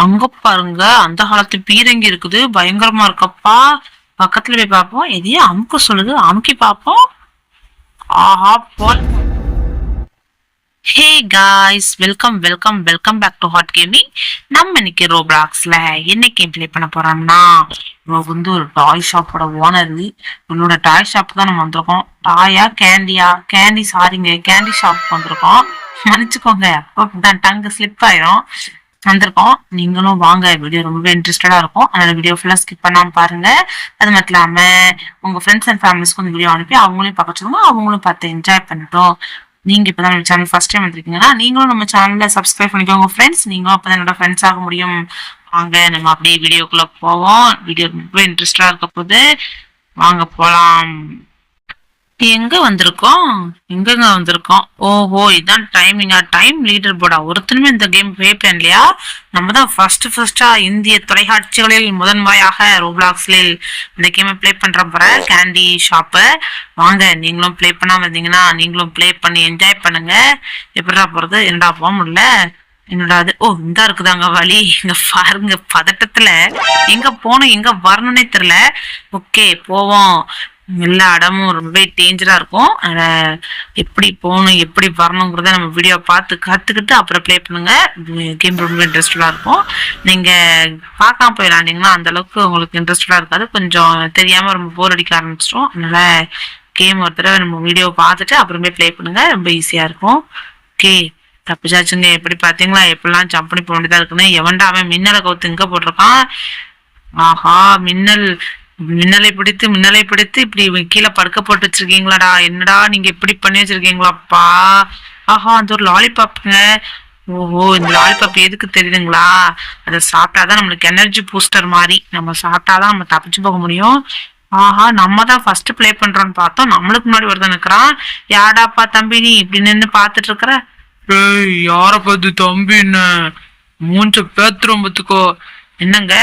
அங்க பாருங்க அந்த காலத்து பீரங்கி இருக்குது, பயங்கரமா இருக்கப்பா. பக்கத்துல போய் பார்ப்போம். எதையோ அமுக்க சொல்லுது, அமுக்கி பார்ப்போம். ஆஹா போல். Hey guys, welcome welcome welcome back to hot gaming. நம்ம இன்னைக்கு ரோப்ளாக்ஸ்ல என்ன கேம் ப்ளே பண்ண போறோம்னா, இவ வந்து ஒரு டாய் ஷாப்போட ஓனர். இவளோட டாய் ஷாப் தான் நம்ம வந்திருக்கோம். டாயா கேண்டியா? கேண்டி, சாரிங்க, கேண்டி ஷாப் வந்திருக்கோம். மன்னிச்சுக்கோங்க, அப்பதான் டங்கு ஸ்லிப் ஆயிரும். வந்திருக்கோம். நீங்களும் வாங்க, வீடியோ ரொம்ப இன்ட்ரெஸ்டடா இருக்கும். அதனால வீடியோ ஃபுல்லா ஸ்கிப் பண்ணாம பாருங்க. அது மட்டும் இல்லாம உங்க ஃப்ரெண்ட்ஸ் அண்ட் ஃபேமிலிஸ்க்கு இந்த வீடியோ அனுப்பி அவங்களையும் பார்க்க சொல்லுங்க, அவங்களும் பார்த்து என்ஜாய் பண்ணட்டும். நீங்க இப்பதான் நம்ம சேனல் ஃபர்ஸ்ட் டைம் வந்திருக்கீங்கன்னா நீங்களும் நம்ம சேனல்ல சப்ஸ்கிரைப் பண்ணிக்கோங்க ஃப்ரெண்ட்ஸ். நீங்களும் அப்பதான் என்னோட ஃப்ரெண்ட்ஸ் ஆக முடியும். வாங்க நம்ம அப்படியே வீடியோக்குள்ள போவோம். வீடியோ ரொம்ப இன்ட்ரெஸ்டா இருக்க போது, வாங்க போலாம். எங்க வந்திருக்கோம்? எங்கங்க வந்திருக்கோம்? ஓஹோ, இதான் டைமிங்கா? Time leader போர்டா? ஒருத்தனுமே இந்த கேம் ப்ளே பண்ணலையா? நம்ம தான் ஃபர்ஸ்டா இந்திய தொலைக்காட்சிகளில் முதன்முறையாக ரோப்ளாக்ஸ்ல இந்த கேமை ப்ளே பண்ற போற கேண்டி ஷாப்பு. வாங்க, நீங்களும் ப்ளே பண்ணாம இருந்தீங்கன்னா நீங்களும் ப்ளே பண்ணி என்ஜாய் பண்ணுங்க. எப்படா போறது? என்னடா போக முடியல? என்னோட அது இந்த இருக்குதாங்க வழி. இங்க பாருங்க, பதட்டத்துல எங்க போனோம் எங்க வரணும்னே தெரியல. ஓகே போவோம். எல்லா இடமும் ரொம்ப டேஞ்சரா இருக்கும். எப்படி போகணும் எப்படி வரணுங்கிறத நம்ம வீடியோ பார்த்து கத்துக்கிட்டு அப்புறம் ப்ளே பண்ணுங்க. கேம் ரொம்ப இன்ட்ரெஸ்டடா இருக்கும். நீங்க பார்க்காம போய் விளையாண்டிங்கன்னா அந்த அளவுக்கு உங்களுக்கு இன்ட்ரெஸ்டடா இருக்காது. கொஞ்சம் தெரியாம ரொம்ப போர் அடிக்க ஆரம்பிச்சிடும். அதனால கேம் ஒரு தடவை நம்ம வீடியோ பார்த்துட்டு அப்புறமே ப்ளே பண்ணுங்க, ரொம்ப ஈஸியா இருக்கும். ஓகே, தப்பிச்சாச்சுங்க. எப்படி பாத்தீங்களா, எப்படிலாம் ஜம்ப் பண்ணி போக வேண்டியதா இருக்குன்னு. எவன்டா அவன் மின்னலை கவுத்து இங்க போட்டிருக்கான்? ஆஹா, மின்னலை பிடித்து இப்படி கீழே படுக்க போட்டு வச்சிருக்கீங்களாடா? என்னடா நீங்க இப்படி பண்ணி வச்சிருக்கீங்களாப்பா? ஆஹா, அந்த ஒரு லாலிபாப்புங்க. ஓஹோ, இந்த லாலிபாப் எதுக்கு தெரியுதுங்களா? அதை சாப்பிட்டாதான் நம்மளுக்கு எனர்ஜி பூஸ்டர் மாதிரி. நம்ம சாப்பிட்டாதான் நம்ம தப்பிச்சு போக முடியும். ஆஹா, நம்ம தான் ஃபர்ஸ்ட் ப்ளே பண்றோம்னு பார்த்தோம். நம்மளுக்கு முன்னாடி ஒருத்தன் நிக்கிறான். யாடாப்பா தம்பி நீ இப்படி நின்று பாத்துட்டு இருக்கிற? யார பார்த்து தம்பின்னு? மூஞ்ச பேத்துரும் பத்துக்கோ. என்னங்க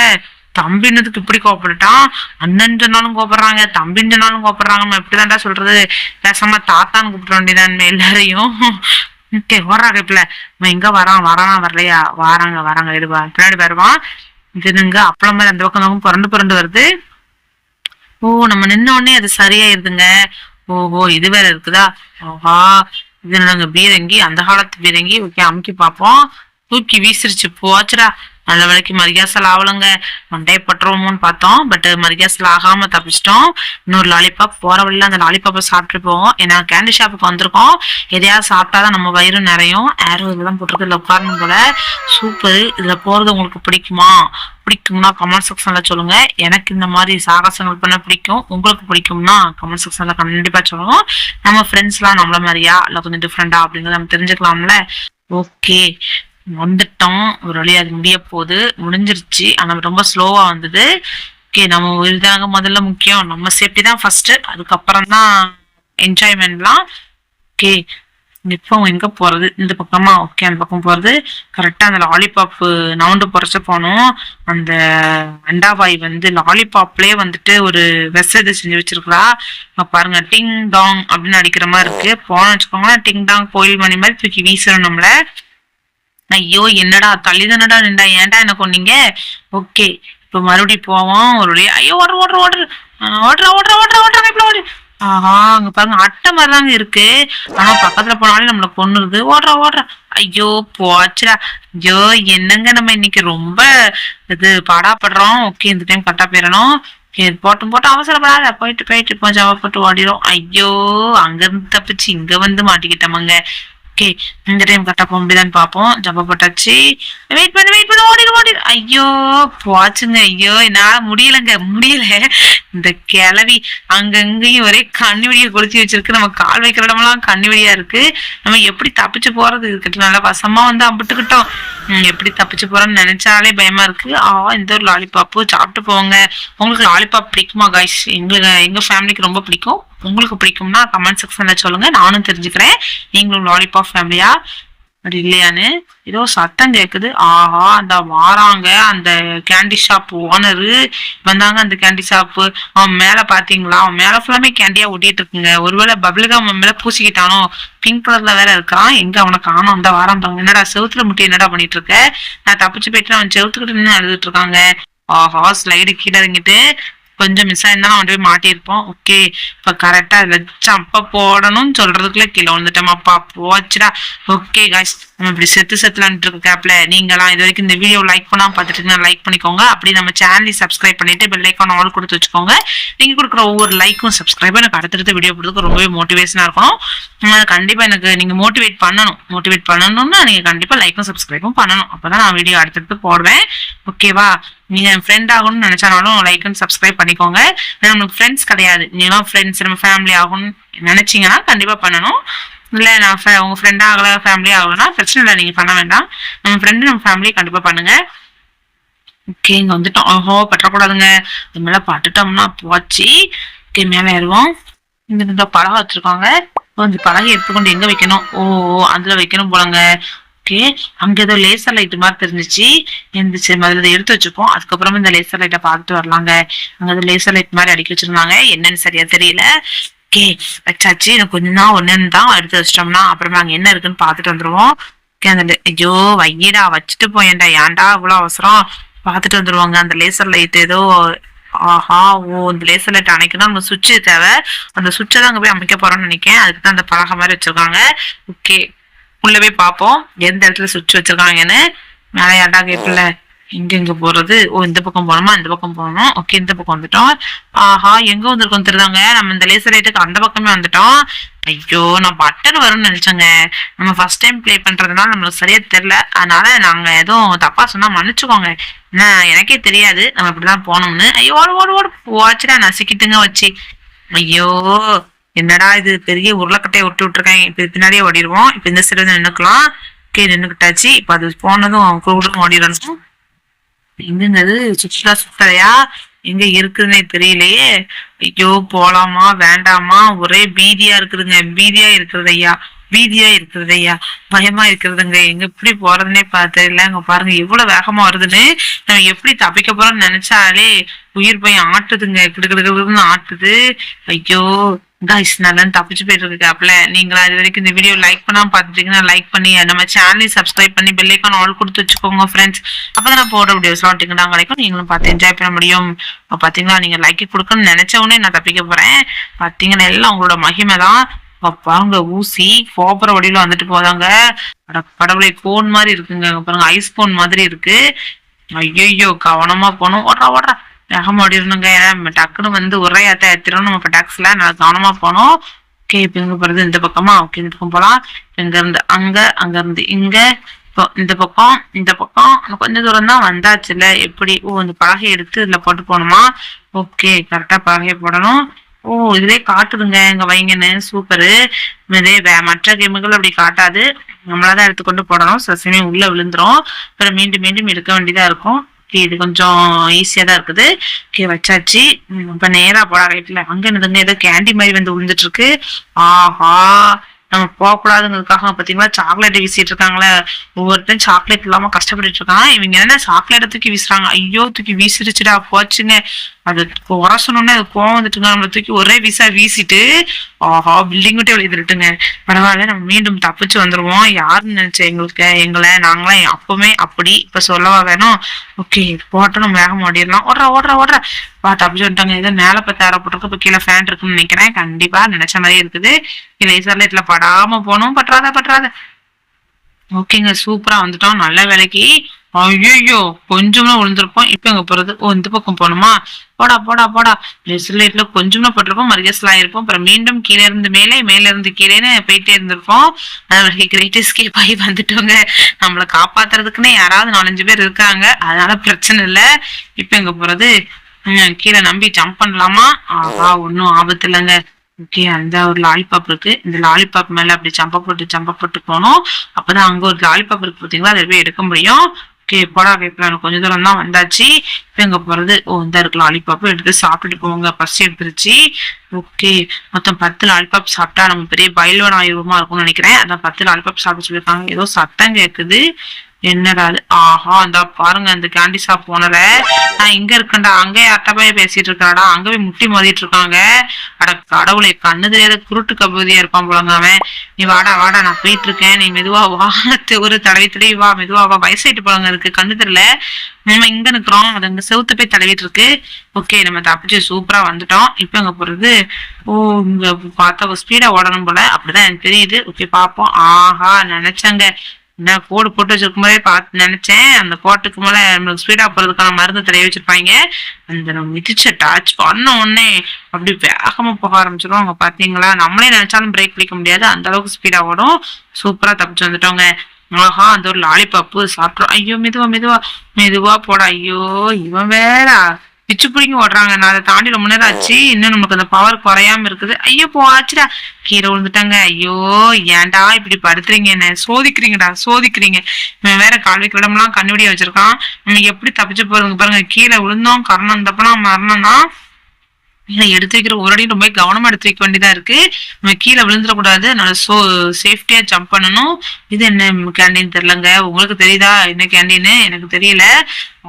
தம்பின்னதுக்கு இப்படி கோபப்பட்டுட்டான்? அண்ணன் சொன்னாலும் கோபப்படுறாங்க, தம்பின்னு சொன்னாலும் கோபப்படுறாங்க. நம்ம எப்படிதான்டா சொல்றது? பேசாம தாத்தான்னு கூப்பிட வேண்டியதான் எல்லாரையும். ஓடுறாங்க இப்பல. எங்க வரானா வரலையா? வராங்க எடுவா பின்னாடி வருவான். இதுங்க அப்பளம் மாதிரி அந்த பக்கம் புரண்டு வருது. ஓ, நம்ம நின்ன உடனே அது சரியாயிருதுங்க. ஓஹோ, இது வேற இருக்குதா? ஓஹா, இது நாங்க பீரங்கி, அந்த காலத்து பீரங்கி. ஓகே, அமுக்கி பார்ப்போம். தூக்கி வீசிருச்சு, போச்சுடா. நல்ல வேலைக்கு மரியாசல் ஆகலங்க. மண்டையை பட்டுருவோமோன்னு பார்த்தோம், பட் மரியாசல் ஆகாம தப்பிச்சிட்டோம். இன்னொரு லாலிபாப் போற வழியில அந்த லாலிபாப்பை சாப்பிட்டு போவோம். ஏன்னா கேண்டி ஷாப்புக்கு வந்திருக்கோம். எதையாவது சாப்பிட்டாதான் நம்ம வயிறு நிறையும். ஆரோ இதெல்லாம் போட்டிருக்கு, இதுல உட்காரணும் போல. சூப்பர். இதுல போறது உங்களுக்கு பிடிக்கும்னா கமெண்ட் செக்ஷன்ல சொல்லுங்க. எனக்கு இந்த மாதிரி சாகசங்கள் பண்ண பிடிக்கும். உங்களுக்கு பிடிக்கும்னா கமெண்ட் செக்ஷன்ல கண்டிப்பா சொல்லுங்க. நம்ம ஃப்ரெண்ட்ஸ் எல்லாம் நம்மள மாதிரியா இல்ல கொஞ்சம் டிஃப்ரெண்டா அப்படிங்கறத நம்ம தெரிஞ்சுக்கலாம்ல. ஓகே, வந்துட்டோம். ஒரு வழியா அது முடிஞ்சிருச்சு. ஆனா ரொம்ப ஸ்லோவா வந்தது. ஓகே, நம்ம இதுதாங்க முதல்ல முக்கியம். நம்ம சேஃப்டி தான் ஃபர்ஸ்ட், அதுக்கப்புறம் தான் என்ஜாய்மெண்ட்லாம். ஓகே, இப்போ எங்க போறது? இந்த பக்கமா? ஓகே, அந்த பக்கம் போறது. கரெக்டா அந்த லாலிபாப் நவுண்டு பொறைச்சு போனோம். அந்த அண்டாபாய் வந்து லாலிபாப்லயே வந்துட்டு ஒரு வெசது செஞ்சு வச்சிருக்கா. பாருங்க, டிங் டாங் அப்படின்னு அடிக்கிற மாதிரி இருக்கு. போனோம்னு வச்சுக்கோங்க, டிங் டாங் கோயில் மணி மாதிரி தூக்கி வீசணும் நம்மள. ஐயோ, என்னடா தள்ளிதானடா நின்றா, ஏன்டா என்ன கொன்னீங்க? ஓகே, இப்ப மறுபடியும் போவோம். ஒரு ஐயோ, ஓடுற. ஆஹா, அங்க பாருங்க, அட்டை மாதிரிதாங்க இருக்கு. ஆனா பக்கத்துல போனாலே நம்மள கொன்னுருது. ஓடுற. ஐயோ போச்சுடா. ஐயோ, என்னங்க நம்ம இன்னைக்கு ரொம்ப இது பாடாப்படுறோம். ஓகே, இந்த டைம் கரெக்டா போயிடணும். போட்டு அவசரப்படாத. போயிட்டு இப்போ ஜவ போட்டு ஓடிடும். ஐயோ, அங்க இருந்து தப்பிச்சு இங்க வந்து மாட்டிக்கிட்டோமாங்க. ஓகே, இந்த டைம் கரெக்டா போக முடியுதான்னு பாப்போம். ஜப்ப போட்டாச்சு. வெயிட் பண்ணு ஓடிடு. ஐயோ போச்சுங்க. ஐயோ, என்னால முடியல. இந்த கிளவி அங்கங்கயும் ஒரே கண்ணி வெடிய கொளுத்தி வச்சிருக்கு. நம்ம கால் வைக்கிற இடமெல்லாம் கண்ணி வெடியா இருக்கு. நம்ம எப்படி தப்பிச்சு போறது? இதுக்கிட்ட நல்லா வசமா வந்து அம்பிட்டுக்கிட்டோம். எப்படி தப்பிச்சு போறோம்னு நினைச்சாலே பயமா இருக்கு. இந்த ஒரு லாலிபாப்பு சாப்பிட்டு போவாங்க. உங்களுக்கு லாலிபாப் பிடிக்குமா காய்ஸ்? எங்க ஃபேமிலிக்கு ரொம்ப பிடிக்கும். உங்களுக்கு பிடிக்கும்னா கமெண்ட் செக்ஷன்ல சொல்லுங்க, நானும் தெரிஞ்சுக்கிறேன். நீங்களும் லாலிபாப் ஃபேமிலியா? அப்படி இல்லையான்னு ஏதோ சத்தம் கேக்குது. ஆஹா, அந்த வாராங்க அந்த கேண்டி ஷாப் ஓனரு வந்தாங்க. அந்த கேண்டி ஷாப்பு அவன் மேல பாத்தீங்களா, அவன் மேல ஃபுல்லாமே கேண்டியா ஒட்டிட்டு இருக்குங்க. ஒருவேளை பப்ளிகம் அவன் மேல பூசிக்கிட்டானோ, பிங்க் கலர்ல வேற இருக்கான். எங்க அவனை காணோம், அந்த வாரம் பாருங்க. என்னடா செவுத்துல முட்டி என்னடா பண்ணிட்டு இருக்க? நான் தப்பிச்சு போயிட்டு அவன் செவுத்துக்கிட்டு நின்று அழுதுட்டு இருக்காங்க. ஆஹா, ஸ்லைடு கீழே இறங்கிட்டு கொஞ்சம் மிஸ் ஆயிருந்தாலும் அவன் போய் மாட்டியிருப்போம். ஓகே, இப்ப கரெக்டா இதுல ஜம்ப போடணும்னு சொல்றதுக்குள்ள கீழே வந்துட்டோமாப்பா, போச்சுடா. ஓகே காய்ஸ், நம்ம இப்படி செத்துலான்ட்டு இருக்க கேப்ல நீங்களாம் இது வரைக்கும் இந்த வீடியோ லைக் பண்ணாம பார்த்துட்டு லைக் பண்ணிக்கோங்க. அப்படி நம்ம சேனலை சப்ஸ்கிரைப் பண்ணிட்டு பெல் ஐக்கான் ஆல் கொடுத்து வச்சுக்கோங்க. நீங்க கொடுக்குற ஒவ்வொரு லைக்கும் சப்ஸ்கிரைபும் எனக்கு அடுத்தடுத்த வீடியோ போடுறதுக்கு ரொம்பவே மோட்டிவேஷனா இருக்கும். கண்டிப்பா எனக்கு நீங்க மோட்டிவேட் பண்ணணும்னா நீங்க கண்டிப்பா லைக்கும் சப்ஸ்கிரைபும் பண்ணணும். அப்பதான் நான் வீடியோ அடுத்தடுத்து போடுவேன். ஓகேவா? நீங்க ஃப்ரெண்ட் ஆகணும்னு நினைச்சாலும் லைக் அண்ட் சப்ஸ்கிரைப் பண்ணிக்கோங்க. நம்மளுக்கு ஃப்ரெண்ட்ஸ் கிடையாது, நீங்களும் ஃப்ரெண்ட்ஸ் நம்ம ஃபேமிலி ஆகணும்னு நினைச்சீங்கன்னா கண்டிப்பா பண்ணணும். இல்ல நான் உங்க ஃப்ரெண்ட் ஆகல ஃபேமிலி ஆகலன்னா பிரச்சனை இல்லை, நீங்க பண்ண வேண்டாம். நம்ம ஃப்ரெண்டு நம்ம ஃபேமிலி கண்டிப்பா பண்ணுங்க. ஓகே, இங்க வந்துட்டோம். ஓஹோ, பற்றக்கூடாதுங்க. இது மேல பட்டுட்டோம்னா போச்சு. ஓகே, மேல ஏறுவோம். இந்த பலகை வச்சிருக்காங்க. இந்த பலகை எடுத்துக்கொண்டு எங்க வைக்கணும்? ஓ, அதுல வைக்கணும் போலங்க. ஓகே, அங்க ஏதோ லேசர் லைட் மாதிரி தெரிஞ்சிச்சு. எந்திரிச்சு முதல்ல எடுத்து வச்சுப்போம், அதுக்கப்புறமா இந்த லேசர் லைட்டை பார்த்துட்டு வரலாங்க. அங்க ஏதோ லேசர் லைட் மாதிரி அடிக்க வச்சிருந்தாங்க, என்னன்னு சரியா தெரியல. ஓகே, வச்சாச்சு. எனக்கு கொஞ்சம் தான் ஒன்னு தான் எடுத்து வச்சிட்டோம்னா அப்புறமா அங்க என்ன இருக்குன்னு பார்த்துட்டு வந்துருவோம். ஓகே, அந்த ஐயோ வையடா, வச்சுட்டு போயேன்டா, ஏன்டா இவ்வளவு அவசரம்? பார்த்துட்டு வந்துருவாங்க. அந்த லேசர் லைட் ஏதோ ஆஹா, ஓ, இந்த லேசர் லைட் அணைக்கணும், நம்ம சுவிட்ச் தேவை. அந்த சுவிட்சை தான் அங்க போய் அமைக்க போறோம்னு நினைக்கிறேன். அதுக்கு தான் அந்த பலகை மாதிரி வச்சிருக்காங்க. ஓகே, உள்ள போய் பார்ப்போம் எந்த இடத்துல சுவிட்ச் வச்சிருக்காங்கன்னு. மேலே யார்டா கேட்கல, எங்க போறது? ஓ, இந்த பக்கம் போகணுமா? இந்த பக்கம் போகணும். ஓகே, இந்த பக்கம் வந்துட்டோம். ஆஹா, எங்க வந்திருக்கோம் தெரியுதாங்க, நம்ம இந்த லேசர் லைட்டுக்கு அந்த பக்கமே வந்துட்டோம். ஐயோ, நான் பட்டன் வரும்னு நினைச்சேங்க. நம்ம ஃபர்ஸ்ட் டைம் பிளே பண்றதுனால நம்மளுக்கு சரியா தெரியல, அதனால நாங்க எதுவும் தப்பா சொன்னா மன்னிச்சுக்கோங்க. ஏன்னா எனக்கே தெரியாது நம்ம இப்படிதான் போனோம்னு. ஐயோ, ஓடு ஓடு ஓடு, போச்சுடா, நசிக்கிட்டுங்க வச்சு. ஐயோ, என்னடா இது பெரிய உருளைக்கட்டையை விட்டு விட்டுருக்கேன். இப்ப பின்னாடியே ஓடிடுவோம். இப்ப இந்த சைடு வந்து நின்னுக்கலாம். ஓகே, நின்னுக்கிட்டாச்சு. இப்ப அது போனதும் கூட ஓடிடணும். எங்கங்கிறது சுத்தலையா எங்க இருக்குதுன்னே தெரியலையே. ஐயோ, போலாமா வேண்டாமா ஒரே பீதியா இருக்குதுங்க. பீதியா இருக்கிறது ஐயா, பயமா இருக்கிறதுங்க. எங்க எப்படி போறதுன்னே தெரியல. அங்க பாருங்க எவ்வளவு வேகமா வருதுன்னு. நம்ம எப்படி தப்பிக்க போறோம்னு நினைச்சாலே உயிர் பயம் ஆட்டுதுங்க, கிடுக்கிடுன்னு ஆட்டுது. ஐயோ காய்ஸ், நல்லா தப்பிச்சு போயிட்டு இருக்கு கேப்ல. நீங்களா இது வரைக்கும் இந்த வீடியோ லைக் பண்ணாம பாத்துட்டீங்கன்னா லைக் பண்ணி நம்ம சேனலை சப்ஸ்கிரைப் பண்ணி பெல் ஐக்கான் ஆல் கொடுத்து வச்சுக்கோங்க ஃப்ரெண்ட்ஸ். அப்பதான் நான் போடுற வீடியோஸ்லாம் டிக்கெட்டா கிடைக்கும், நீங்களும் பார்த்து என்ஜாய் பண்ண முடியும். பாத்தீங்களா, நீங்க லைக் கொடுக்கணும்னு நினைச்ச உடனே நான் தப்பிக்க போறேன். பாத்தீங்கன்னா எல்லாம் உங்களோட மகிமை தான். பாருங்க, ஊசி கோபுர வடியில வந்துட்டு போதாங்க. கடவுளை கோன் மாதிரி இருக்குங்க. பாருங்க, ஐஸ் கோன் மாதிரி இருக்கு. ஐயோ, கவனமா போகணும். ஓடுறா வேகமா ஓடிடணுங்க. ஏன்னா டக்குன்னு வந்து ஒரே ஏத்திரும் நம்ம டாக்ஸ்ல. நல்லா கவனமா போனோம். ஓகே, இப்ப எங்க போறது? இந்த பக்கமா? ஓகே, இந்த பக்கம் போலாம். இங்க இருந்து அங்க இருந்து இங்க, இப்போ இந்த பக்கம் கொஞ்சம் தூரம் தான் வந்தாச்சுல. எப்படி? ஓ, இந்த பலகை எடுத்து இதுல போட்டு போகணுமா? ஓகே, கரெக்டா பலகையை போடணும். ஓ, இதுவே காட்டுதுங்க இங்க வைங்கன்னு. சூப்பரு. இதே மற்ற கேமுகள் அப்படி காட்டாது, நம்மளாதான் எடுத்துக்கொண்டு போடணும். சில சமயம் உள்ள விழுந்துரும், அப்புறம் மீண்டும் மீண்டும் எடுக்க வேண்டியதா இருக்கும். இது கொஞ்சம் ஈஸியா தான் இருக்குது. ஓகே, வச்சாச்சு. இப்ப நேரா போடா ரைட்ல. அங்க நின்னுங்க, ஏதோ கேண்டி மாதிரி வந்து விழுந்துட்டு இருக்கு. ஆஹா, நம்ம போகக்கூடாதுங்கிறதுக்காக பாத்தீங்களா சாக்லேட் வீசிட்டு இருக்காங்களே. ஒவ்வொருத்தரும் சாக்லேட் இல்லாம கஷ்டப்பட்டு இருக்கான். இவங்க என்ன சாக்லேட்டை தூக்கி வீசுறாங்க. ஐயோ, தூக்கி வீசிருச்சுடா, போச்சுங்க. அது உரசணும்னு அது கோவம் வந்துட்டுங்க. நம்மளை தூக்கி ஒரே வீசிட்டு ஆஹா, பில்டிங் விட்டே எழுதிட்டுங்க. பரவாயில்ல, நம்ம மீண்டும் தப்பிச்சு வந்துருவோம். யாருன்னு நினைச்சேன் எங்களை நாங்களாம் அப்பவுமே அப்படி. இப்ப சொல்லவா வேணும்? ஓகே, போட்டோம், நம்ம வேகம் ஓடிடலாம். ஓடுறா தப்பிச்சு வந்துட்டாங்க. ஏதோ மேல பத்தி போட்டிருக்கு, இப்ப கீழே ஃபேன் இருக்குன்னு நினைக்கிறேன். கண்டிப்பா நினைச்ச மாதிரி இருக்குது. லேசர் லைட்ல படாம போனோம். பற்றாத. ஓகேங்க, சூப்பரா வந்துட்டோம். நல்ல வேலைக்கு. ஐயோ, கொஞ்சமா விழுந்திருப்போம். இப்ப எங்க போறது? ஓ, இந்த பக்கம் போகணுமா? போடா. லேசர் லைட்ல கொஞ்சமா பட்டிருப்போம், மரியாசலாம் இருப்போம். அப்புறம் மீண்டும் கீழே இருந்து மேல இருந்து கீழேன்னு போயிட்டே இருந்திருப்போம். கிரேட் எஸ்கேப் ஆகி வந்துட்டோங்க. நம்மளை காப்பாத்துறதுக்குன்னே யாராவது 4-5 பேர் இருக்காங்க, அதனால பிரச்சனை இல்லை. இப்ப எங்க போறது? கீழே நம்பி ஜம்ப் பண்ணலாமா? ஆஹா, ஒன்னும் ஆபத்து இல்லைங்க. ஓகே, அந்த ஒரு லாலிபாப் இருக்கு. இந்த லாலிபாப் மேல அப்படி சம்ப போட்டு போனோம். அப்பதான் அங்க ஒரு லாலிபாப் இருக்கு பாத்தீங்களா, அதை போய் எடுக்க முடியும். போடா கேட்கலாம் கொஞ்சம் தூரம் தான் வந்தாச்சு. இப்ப எங்க போறது? ஓ இந்த இருக்கு லாலிபாப் எடுத்து சாப்பிட்டுட்டு போங்க, பசி எடுத்துருச்சு. ஓகே, மொத்தம் 10 லாலிபாப் சாப்பிட்டா நம்ம பெரிய பயில்வன் ஆயுர்வமா இருக்கும்னு நினைக்கிறேன். அதான் 10 லாலிபாப் சாப்பிட சொல்லியிருக்காங்க. ஏதோ சத்தம் கேக்குது, என்னடா அது? ஆஹா, அந்த பாருங்க அந்த கேண்டி ஷாப் ஓனர. நான் இங்க இருக்கேன்டா, அங்கே யார்கிட்ட போய் பேசிட்டு இருக்காடா, அங்க போய் முட்டி மோதிட்டு இருக்காங்க. அட கடவுளை, கண்ணு தெரியாத குருட்டு கபதியா இருப்பான் போலங்க அவன். நீ வாடா வாடா, நான் போயிட்டு இருக்கேன், நீ மெதுவா வா. ஒரு தடவை தடவை வா, மெதுவா வா, வயசாயிட்டு போலங்க இருக்கு, கண்ணு தெரியல. நம்ம இங்க நிக்கிறோம், அது அங்க செவுத்து போய் தடவிட்டு இருக்கு. ஓகே, நம்ம தப்பிச்சு சூப்பரா வந்துட்டோம். இப்ப எங்க போறது? ஓ, இங்க பார்த்தா ஸ்பீடா ஓடணும் போல, அப்படிதான் எனக்கு தெரியுது. ஓகே பாப்போம். ஆஹா, நினைச்சங்க என்ன கோடு போட்டு வச்சிருக்கும் போதே பார்த்து நினைச்சேன், அந்த கோட்டுக்கு மேல நம்மளுக்கு ஸ்பீடா போறதுக்கான மருந்து தடவி வச்சிருப்பாங்க. அந்த நம்ம மிதிச்ச டச் பண்ண உடனே அப்படி வேகமா போக ஆரம்பிச்சிடும். அவங்க பாத்தீங்களா, நம்மளே நினைச்சாலும் பிரேக் பிடிக்க முடியாது, அந்த அளவுக்கு ஸ்பீடா ஓடும். சூப்பரா தப்பிச்சு வந்துட்டோங்க. ஆஹா, அந்த ஒரு லாலிபாப்பு சாப்பிட்டோம். ஐயோ, மெதுவா மெதுவா மெதுவா போடா. ஐயோ, இவன் வேற பிச்சு பிடிங்க ஓடுறாங்க. நான் அதை தாண்டி ரொம்ப நேரம் ஆச்சு, இன்னும் நமக்கு அந்த பவர் குறையாம இருக்குது. ஐயோ போச்சுடா, கீழே விழுந்துட்டாங்க. ஐயோ, ஏன்டா இப்படி படுத்துறீங்க, என்ன சோதிக்கிறீங்கடா சோதிக்கிறீங்க. இவன் வேற கால்விக்கு இடமெல்லாம் கண்ணுடிய வச்சிருக்கான். நம்ம எப்படி தப்பிச்சு போறதுங்க பாருங்க. கீழே விழுந்தோம், கரணம் தப்பெல்லாம் மரணம் தான். எடுத்து வைக்கிற ஒரு அடி ரொம்ப கவனமா எடுத்து வைக்க வேண்டியதா இருக்கு. நம்ம கீழே விழுந்துடக்கூடாது, நல்லா சேஃப்டியா ஜம்ப் பண்ணணும். இது என்ன கேண்டீன் தெரியலங்க, உங்களுக்கு தெரியுதா என்ன கேண்டீன்னு? எனக்கு தெரியல.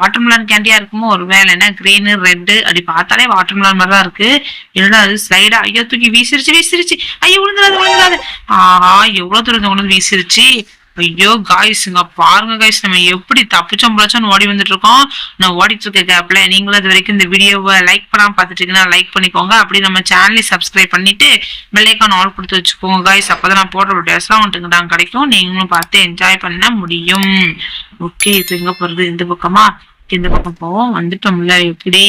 வாட்டர்மெலன் கேண்டியா இருக்குமோ ஒரு வேலை. என்ன கிரீனு ரெட்டு, அப்படி பார்த்தாலே வாட்டர்மெலன் மாதிரி தான் இருக்கு. என்னடா அது ஸ்லைடா? ஐயோ, தூக்கி வீசிருச்சு வீசிருச்சு. ஐயோ, விழுந்துடாது விழுந்துடாது. ஆஹா, எவ்வளவு தூரம் கொண்டு வந்து வீசிருச்சு. ஐயோ காய்ஸ்ங்க, பாருங்க காய்ஸ், நம்ம எப்படி தப்பிச்சோம் பிடிச்சோன்னு ஓடி வந்துட்டு இருக்கோம். நான் ஓடிட்டு இருக்க கேப்ல நீங்களும் அது வரைக்கும் இந்த வீடியோவை லைக் பண்ணாம பார்த்துட்டு இருக்கீங்கன்னா லைக் பண்ணிக்கோங்க. அப்படி நம்ம சேனலை சப்ஸ்கிரைப் பண்ணிட்டு பெல் ஐகான் ஆல் கொடுத்து வச்சுக்கோங்க காய்ஸ். அப்பதான் நான் போடுற வீடியோஸ்லாம் உங்களுக்கு தான் கிடைக்கும், நீங்களும் பார்த்து என்ஜாய் பண்ண முடியும். ஓகே, இப்போ எங்க போறது? இந்த பக்கமா? இந்த பக்கம் போவோம். வந்துட்டோம்ல எப்படி?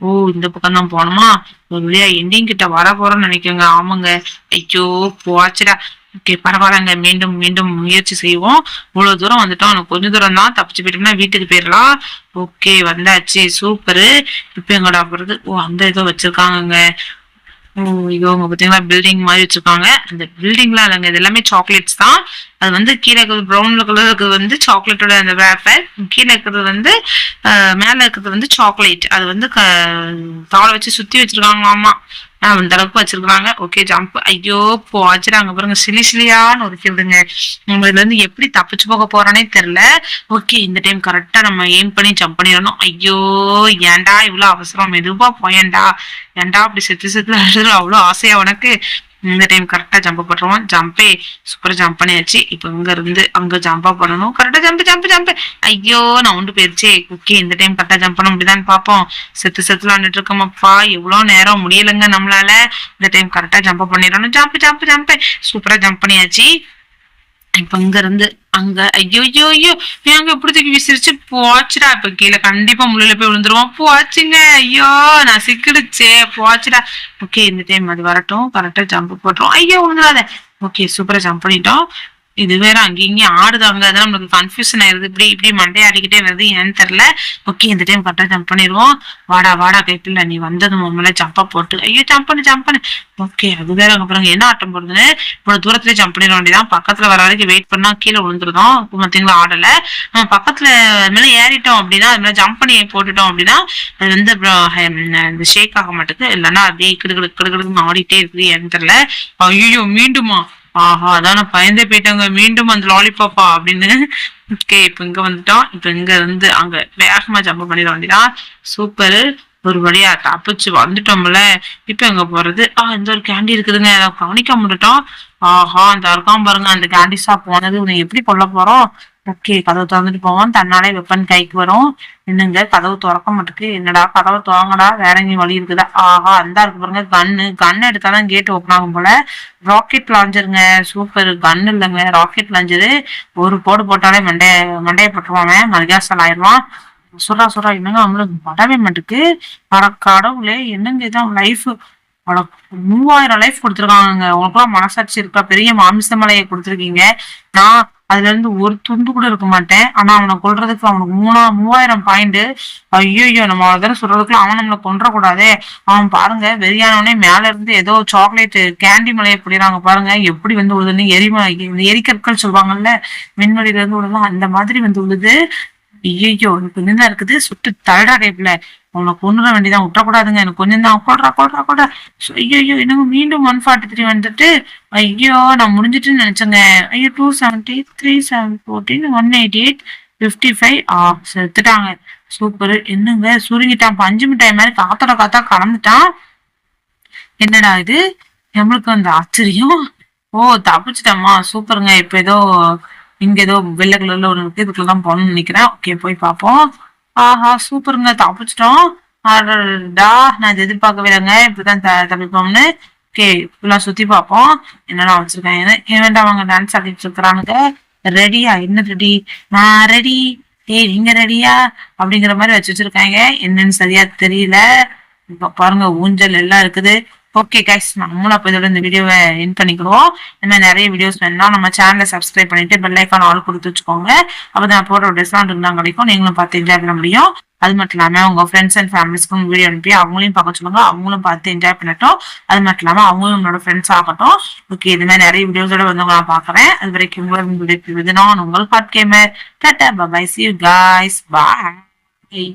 ஓ, இந்த பக்கம் தான் போனோமா? ஒரு வழியா எண்டிங் கிட்ட வர போறோம்னு நினைக்கோங்க. ஆமாங்க. ஐயோ போச்சுடா. ஓகே, பரவாயில்லங்க, மீண்டும் மீண்டும் முயற்சி செய்வோம். இவ்வளவு தூரம் வந்துட்டோம், எனக்கு கொஞ்சம் தூரம் தான், தப்பிச்சு போயிட்டோம்னா வீட்டுக்கு போயிடலாம். ஓகே, வந்தாச்சு, சூப்பரு. இப்ப எங்கடா போறது? ஓ, அந்த இதோ வச்சிருக்காங்க. ஓ, இவங்க பாத்தீங்களா பில்டிங் மாதிரி வச்சிருக்காங்க. அந்த பில்டிங்லாம் இல்லைங்க, இது எல்லாமே சாக்லேட்ஸ் தான். அது வந்து கீழே இருக்கிறது ப்ரௌன்ல கலருக்கு வந்து சாக்லேட்டோட அந்த வேப்பர், கீழே இருக்கிறது வந்து மேல இருக்கிறது வந்து சாக்லேட். அது வந்து தாளை வச்சு சுத்தி வச்சிருக்காங்களாமா, அந்த அளவுக்கு வச்சிருக்காங்க. Okay, jump. ஐயோ போச்சுறாங்க பாருங்க, சிலி சிலியான்னு ஒரு கேளுங்க. நம்ம இதுல இருந்து எப்படி தப்பிச்சு போக போறானே தெரியல. ஓகே, இந்த டைம் கரெக்டா நம்ம எய்ம் பண்ணி ஜம்ப் பண்ணிடணும். ஐயோ, ஏன்டா இவ்வளவு அவசரம், மெதுவா போயேன்டா, ஏன்டா அப்படி செத்து செத்து அவ்வளவு ஆசையா உனக்கு? இந்த டைம் கரெக்டா ஜம்ப் பண்றோம். ஜம்பே சூப்பரா ஜம்ப் பண்ணியாச்சு. இப்ப இங்க இருந்து அங்க ஜம்பா பண்ணணும். கரெக்டா ஜம்ப் ஜம்ப் ஜம்ப். ஐயோ, நான் உண்டு போயிருச்சே. ஓகே, இந்த டைம் கரெக்டா ஜம்ப் பண்ண முடியுதான்னு பாப்போம். செத்து செத்து விளாண்டுட்டு இருக்கோமப்பா, எவ்வளவு நேரம் முடியலங்க நம்மளால. இந்த டைம் கரெக்டா ஜம்ப் பண்ணிடணும். Jump jump jump. சூப்பரா ஜம்ப் பண்ணியாச்சு. இப்ப இங்க இருந்து அங்க, ஐயோ ஐயோ ஐயோ, அங்க எப்படி தூக்கி விசிரிச்சு போச்சுடா. இப்ப கீழே கண்டிப்பா முள்ளில போய் விழுந்துருவோம். போச்சுங்க, ஐயோ நான் சிக்கிடுச்சே, போச்சுடா. ஓகே, இந்த டைம் அது வரட்டும், கரெக்டா ஜம்ப் போட்டுரும். ஐயோ விழுந்துடாத. ஓகே, சூப்பரா ஜம்ப் பண்ணிட்டோம். இது வேற அங்கேயும் இங்கேயும் ஆடுதாங்க, அதான் நம்மளுக்கு கன்ஃபியூஷன் ஆயிருது. இப்படி இப்படி மண்டே ஆடிக்கிட்டே வருது, ஏன்னு தெரியல. ஓகே, இந்த டைம் கரெக்டா ஜம்ப் பண்ணிடுவோம். வாடா வாடா கைப்பில்ல, நீ வந்தது முன்னால ஜம்பா போட்டு. ஐயோ, ஜம்ப் பண்ணு ஜம்ப் பண்ணு. ஓகே, அது வேற அப்புறம் என்ன ஆட்டம் போடுதுன்னு இவ்வளவு தூரத்துலயே ஜம்ப் பண்ணிட வேண்டியதான். பக்கத்துல வர வரைக்கும் வெயிட் பண்ணா கீழே விழுந்துருதோம். பாத்தீங்களா, ஆடல. நம்ம பக்கத்துல மேல ஏறிட்டோம் அப்படின்னா, அது மேல ஜம்ப் பண்ணி போட்டுட்டோம் அப்படின்னா அது வந்து இந்த ஷேக் ஆக மாட்டேங்குது. இல்லைன்னா அப்படியே கிடுக்கிடு கிடுக்கிடுன்னு ஆடிட்டே இருக்குது, ஏன்னு தெரியல. ஐயோ, மீண்டுமா? ஆஹா, அதான் நான் பயந்தே போயிட்டாங்க, மீண்டும் அந்த லாலிபாப்பா அப்படின்னு. ஓகே, இப்ப இங்க வந்துட்டோம். இப்ப இங்க இருந்து அங்க வேகமா ஜம்ப் பண்ணிட வேண்டியதான். சூப்பரு, ஒரு வழியா தப்பிச்சு வந்துட்டோம்ல. இப்ப எங்க போறது? இந்த ஒரு கேண்டி இருக்குதுங்க, அதை கவனிக்க முடிட்டோம். ஆஹா, அந்த இருக்கான் பாருங்க, அந்த கேண்டி ஷாப் போனது உன்னை எப்படி கொல்ல போறோம்? ஓகே, கதவு திறந்துட்டு போவோம், தன்னாலே வெப்பன் கைக்கு வரும். என்னங்க கதவு திறக்க மாட்டுக்கு? என்னடா கதவை திறங்கடா, வேற எங்கேயும் வழி இருக்குதா? ஆஹா, அந்த இருக்கு பாருங்க, கன்னு எடுத்தாதான் கேட் ஓப்பன் ஆகும் போல. Rocket லாஞ்சருங்க, super. கன் இல்லைங்க, ராக்கெட் லாஞ்சரு. ஒரு போடு போட்டாலே மண்டைய போட்டுருவாங்க, மல்காசல் ஆயிடுவான். சொல்றா என்னங்க அவங்களுக்கு படவே மாட்டுக்கு. கடவுளே, என்னங்க இதான் லைஃப். 3000 லைஃப் கொடுத்துருக்காங்க. உங்களுக்குலாம் மனசாட்சி இருக்கா? பெரிய மாமிசமலையை கொடுத்துருக்கீங்க. நான் அதுல இருந்து ஒரு துண்டு கூட இருக்க மாட்டேன். ஆனா அவனை கொல்றதுக்கு அவனுக்கு 3000 பாயிண்ட். ஐயோ, நம்ம அதான சொல்றதுக்குள்ள அவன் நம்மளை கொன்ற கூடாதே. அவன் பாருங்க, வெறியானவனே மேல இருந்து ஏதோ சாக்லேட் கேண்டி மலையை பிடிறாங்க பாருங்க, எப்படி வந்து விழுதுன்னு. எரிக்கற்கள் சொல்லுவாங்கல்ல, மின்வெளியில இருந்து விழுதும் அந்த மாதிரி வந்து விழுது. ஐயோ எனக்கு கொஞ்சம் தான் இருக்குது, சுட்டு தள்ளுறா டைப்ல. அவனை கொண்டுட வேண்டியதான், விட்டக்கூடாதுங்க, எனக்கு கொஞ்சம் தான், கொள்றா. ஐயோ என்னங்க மீண்டும் 143 வந்துட்டு. ஐயோ நான் முடிஞ்சிட்டுன்னு நினைச்சேங்க. ஐயோ 270, 3, 7, 14, 188, 55. செத்துட்டாங்க. சூப்பர். என்னங்க சுருங்கிட்டான், பஞ்சு மிட்டாய் மாதிரி காத்தோட காத்தா கலந்துட்டான். என்னடா இது, நம்மளுக்கு அந்த ஆச்சரியம். ஓ தப்பிச்சிட்டம்மா, சூப்பருங்க. இப்ப ஏதோ இங்க ஏதோ வெள்ளை கலர்ல ஒரு இருக்கு, இதுக்குள்ளதான் போகணும்னு நினைக்கிறேன். ஓகே போய் பார்ப்போம். ஆஹா சூப்பருங்க, தப்பிச்சிட்டோம். அடடா நான் இதை எதிர்பார்க்கவே இல்லைங்க, இப்படிதான் தப்பிப்போம்னு. ஓகே இப்பெல்லாம் சுத்தி பார்ப்போம் என்னெல்லாம் வச்சிருக்காங்க. வேண்டாம் அவங்க டான்ஸ் ஆடிட்டு இருக்கிறானுங்க. ரெடியா? என்ன ரெடி? நான் ரெடி. ஏய் நீங்க ரெடியா? அப்படிங்கிற மாதிரி வச்சிருக்காங்க. என்னன்னு சரியா தெரியல. இப்ப பாருங்க ஊஞ்சல் எல்லாம் இருக்குது. ஓகே கைஸ், நம்மளும் அப்போ இதோட இந்த வீடியோவை என் பண்ணிக்கிறோம். இந்த மாதிரி நிறைய வீடியோஸ் வேணும்னா நம்ம சேனலை சப்ஸ்கிரைப் பண்ணிட்டு பெல் ஐக்கான் ஆல் கொடுத்து வச்சுக்கோங்க. அப்போ நான் போடுற டிஸ்கவுண்ட் இருந்தால் கிடைக்கும், நீங்களும் பார்த்து என்ஜாய் பண்ண முடியும். அது மட்டும் இல்லாமல் உங்க ஃப்ரெண்ட்ஸ் அண்ட் ஃபேமிலிஸ்க்கும் வீடியோ அனுப்பி அவங்களையும் பார்க்க சொல்லுங்க, அவங்களும் பார்த்து என்ஜாய் பண்ணட்டும். அது மட்டும் இல்லாமல் அவங்களும் என்னோட ஃப்ரெண்ட்ஸ் ஆகட்டும். ஓகே இது மாதிரி நிறைய வீடியோஸோட வந்து நான் பார்க்குறேன். அது வரைக்கும் உங்களை நான் உங்கள் hot gamer. Tata bye, see you guys, bye.